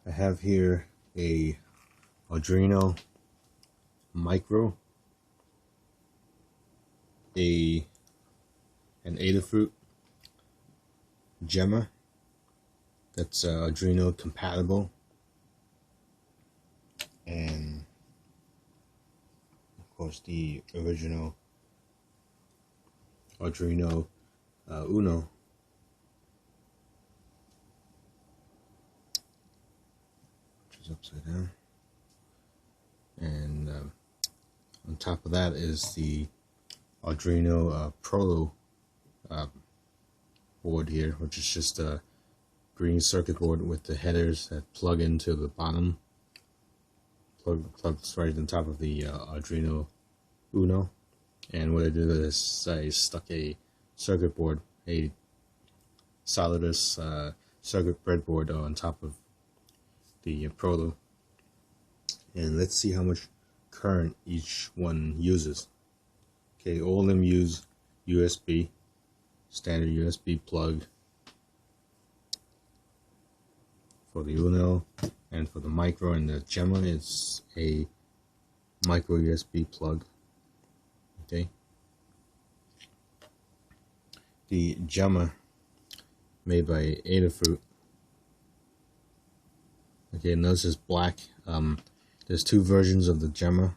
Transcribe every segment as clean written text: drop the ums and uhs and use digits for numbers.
I have here a Arduino Micro, an adafruit Gemma that's Arduino compatible, and of course the original Arduino Uno, which is upside down, and on top of that is the Arduino Pro board here, which is just a green circuit board with the headers that plug into the bottom, plugs right on top of the Arduino Uno. And what I did is I stuck a circuit board, a solidus circuit breadboard on top of the Pro, and let's see how much current each one uses. Okay, all of them use USB, standard USB plug for the Uno, and for the Micro and the Gemma it's a micro USB plug. Okay, the Gemma made by Adafruit. Okay, notice it's black. There's two versions of the Gemma,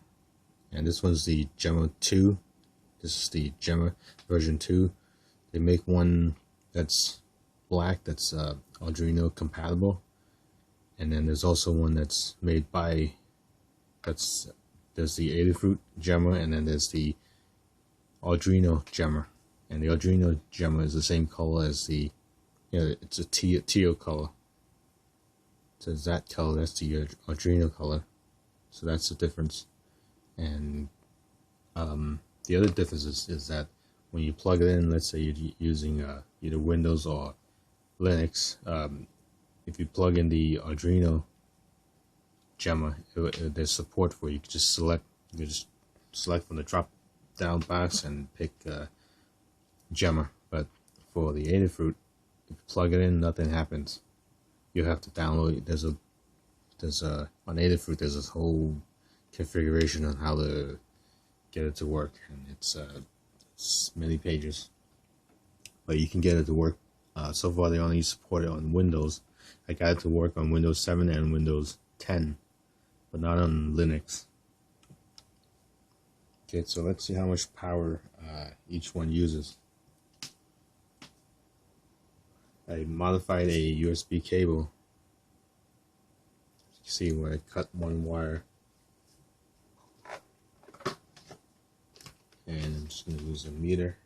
and this one's the Gemma 2. This is the Gemma version 2. They make one that's black, that's Arduino compatible, and then there's also one that's made by, there's the Adafruit Gemma, and then there's the Arduino Gemma. And the Arduino Gemma is the same color as the, it's a teal color. So that color, that's the Arduino color. So that's the difference. And the other difference is that when you plug it in, let's say you're using either Windows or Linux, if you plug in the Arduino Gemma, there's support for it. You can just select from the drop down box and pick Gemma. But for the Adafruit, if you plug it in, nothing happens. You have to download. There's on Adafruit there's this whole configuration on how to get it to work, and it's many pages, but you can get it to work. So far they only support it on Windows. I got it to work on Windows 7 and Windows 10, but not on Linux. Okay, so let's see how much power each one uses. I modified a USB cable. You see where I cut one wire, and I'm just going to use a meter.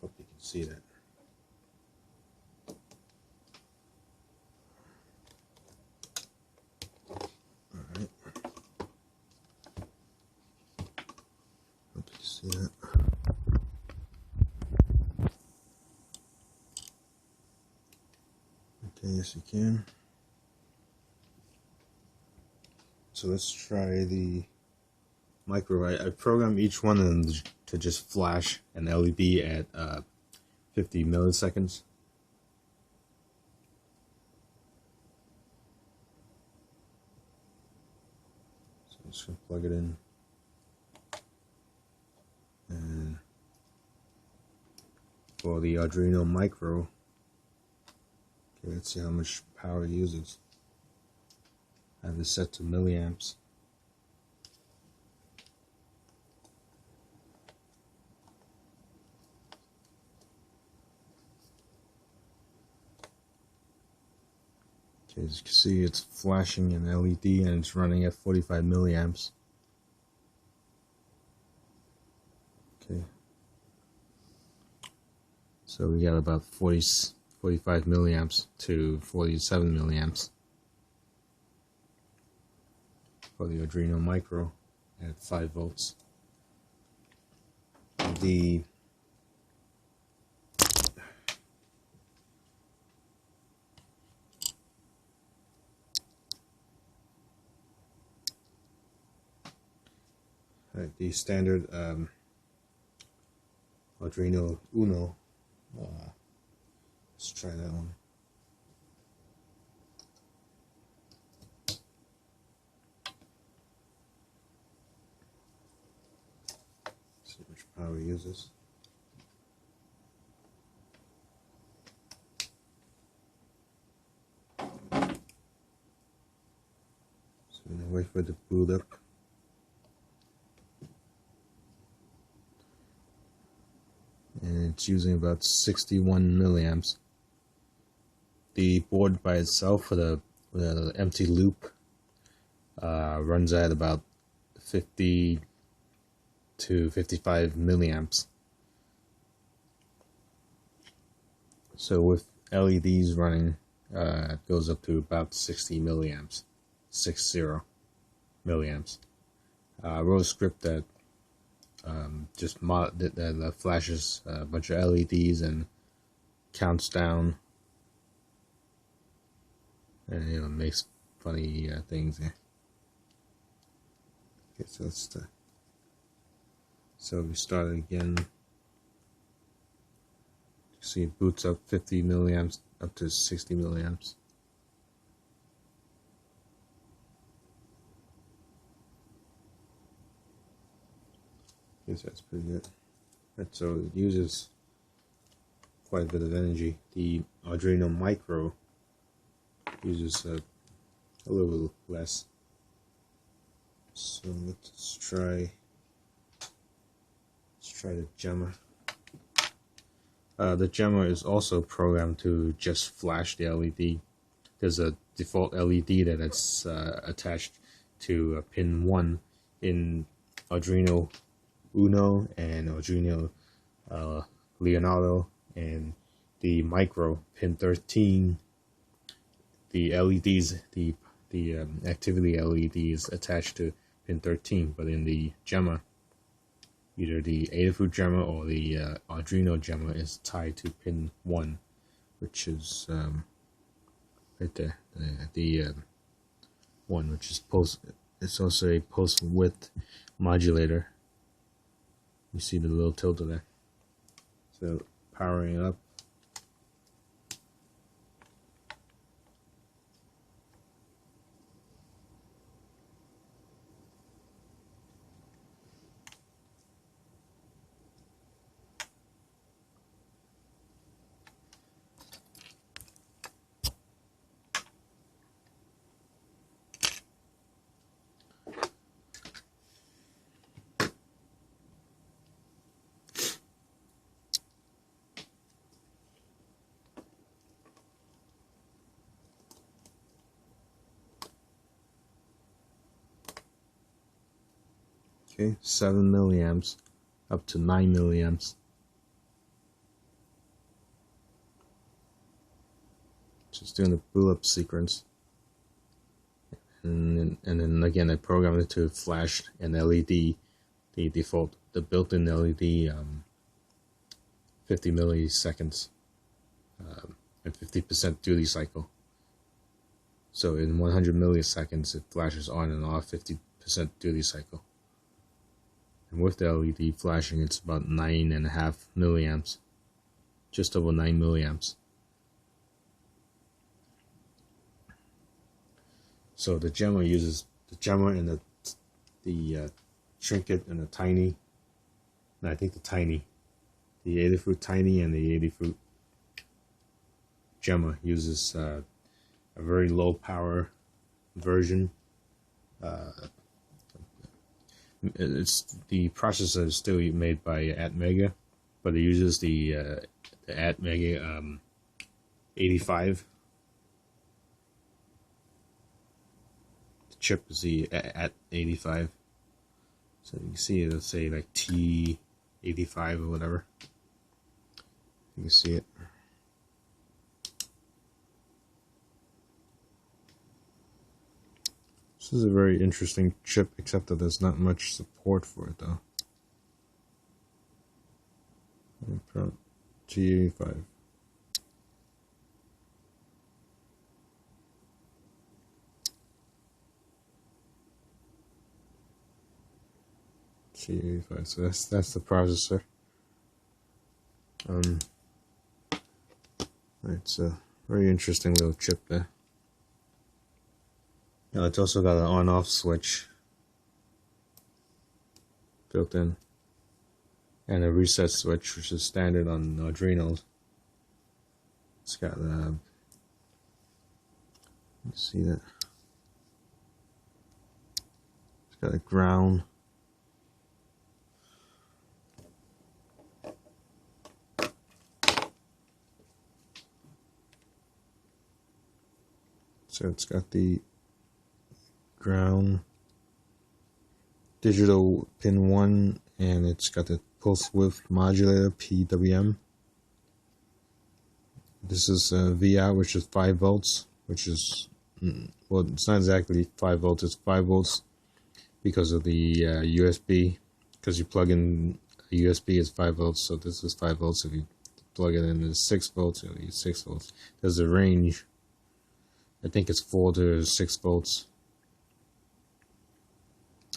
Hope you can see that. Alright. Hope you can see that. Yes, you can. So let's try the Micro. I programmed each one of them to just flash an LED at 50 milliseconds. So I'm just going to plug it in. And for the Arduino Micro, okay, let's see how much power it uses. I have it set to milliamps. Okay, as you can see, it's flashing an LED and it's running at 45 milliamps. Okay. So we got about 45 milliamps to 47 milliamps for the Arduino Micro at 5 volts. The the standard Arduino Uno. Let's try that one. See which power it uses. So I'm gonna wait for it to boot up. And it's using about 61 milliamps. The board by itself for the empty loop runs at about 50 to 55 milliamps. So with LEDs running, it goes up to about 60 milliamps, 60 milliamps. I wrote a script that just that flashes a bunch of LEDs and counts down, and makes funny things here. Okay, so let's start. So we start it again. You see it boots up 50 milliamps up to 60 milliamps. Yes, that's pretty good. Right, so it uses quite a bit of energy. The Arduino Micro uses a little bit less. So let's try the Gemma. The Gemma is also programmed to just flash the LED. There's a default LED that it's attached to pin 1 in Arduino Uno and Arduino Leonardo, and the Micro pin 13. The LEDs, the activity LED is attached to pin 13, but in the Gemma, either the adafruit Gemma or the Arduino Gemma is tied to pin 1, which is right there. The one which is it's also a post width modulator. You see the little tilde there. So powering it up. Okay, 7 milliamps up to 9 milliamps. Just doing the boot up sequence. And then again, I programmed it to flash an LED, the default, the built-in LED, 50 milliseconds, and 50% duty cycle. So in 100 milliseconds, it flashes on and off 50% duty cycle. And with the LED flashing, it's about 9.5 milliamps, just over 9 milliamps. So the Gemma uses the Gemma and the Trinket and the Tiny. No, I think the adafruit Tiny and the adafruit Gemma uses a very low power version. It's the processor is still made by ATMEGA, but it uses the ATMEGA 85. The chip is the AT85. So you can see it'll say like T85 or whatever. You can see it. This is a very interesting chip, except that there's not much support for it though. T85. G85. So that's the processor. It's a very interesting little chip there. Now it's also got an on-off switch built in, and a reset switch, which is standard on Arduinos. It's got you see that? It's got a ground. So it's got the ground, digital pin 1, and it's got the pulse width modulator PWM. This is VOut, which is 5 volts, which is, well, it's not exactly 5 volts, it's 5 volts because of the USB, because you plug in a USB is 5 volts, so this is 5 volts. If you plug it in as 6 volts, it'll be 6 volts. There's a range, I think it's 4 to 6 volts.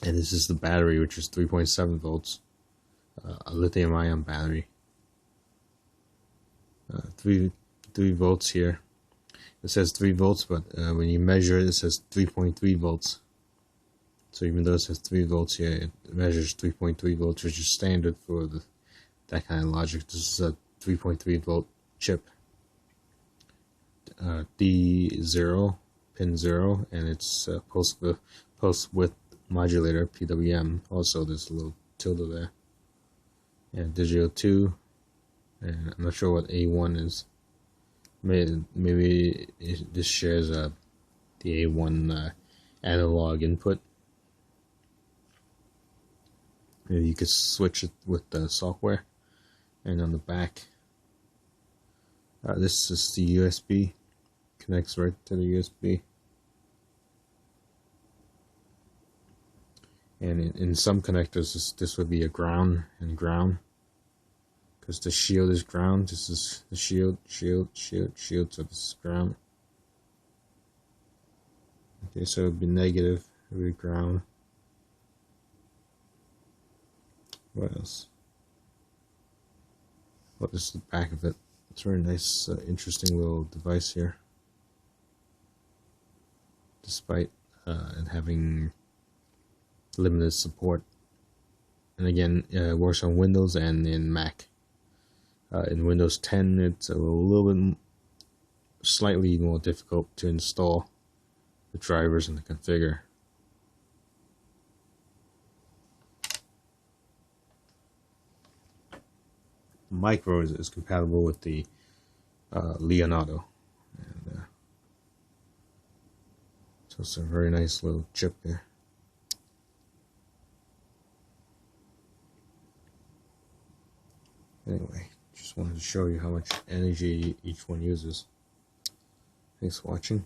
And this is the battery, which is 3.7 volts, a lithium-ion battery. 3 volts here. It says 3 volts, but when you measure it, it says 3.3 volts. So even though it says 3 volts here, it measures 3.3 volts, which is standard for that kind of logic. This is a 3.3 volt chip. D0, pin 0, and it's pulse width modulator PWM. Also, there's a little tilde there. And digital 2, and I'm not sure what A1 is. Maybe this shares the A1 analog input. Maybe you could switch it with the software. And on the back, this is the USB. Connects right to the USB. And in some connectors, this would be a ground and ground, because the shield is ground. This is the shield. So this is ground. Okay, so it would be negative. It would be ground. What else? Well, this is the back of it. It's a very nice, interesting little device here. Despite it having limited support, and again, it works on Windows and in Mac. In Windows 10, it's a little bit slightly more difficult to install the drivers and to configure. The Micro is compatible with the Leonardo, and so it's a very nice little chip there. Anyway, just wanted to show you how much energy each one uses. Thanks for watching.